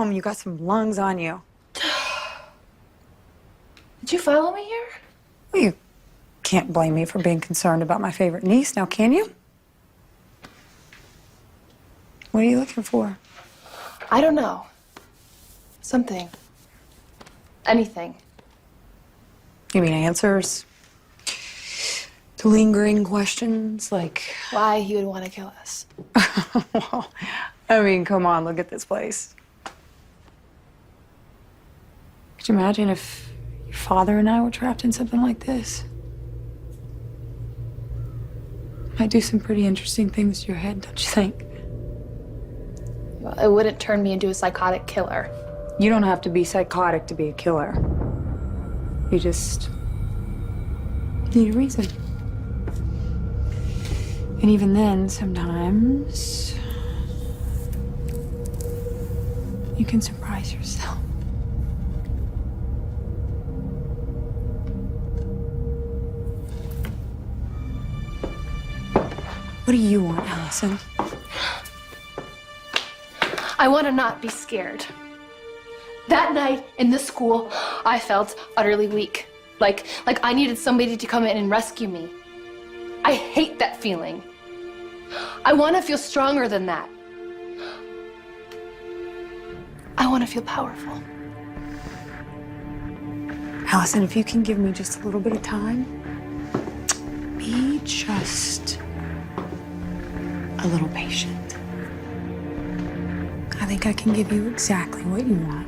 Damn, you got some lungs on you. Did you follow me here? Well, you can't blame me for being concerned about my favorite niece, now can you? What are you looking for? I don't know. Something. Anything. You mean answers to lingering questions like... Why he would want to kill us. Well, I mean, come on, look at this place. Could you imagine if your father and I were trapped in something like this? Might do some pretty interesting things to your head, don't you think? Well, it wouldn't turn me into a psychotic killer. You don't have to be psychotic to be a killer. You just need a reason. And even then, sometimes you can surprise yourself. What do you want, Allison? I want to not be scared. That night in the school, I felt utterly weak. Like I needed somebody to come in and rescue me. I hate that feeling. I want to feel stronger than that. I want to feel powerful. Allison, if you can give me just a little bit of time, be just a little patient. I think I can give you exactly what you want.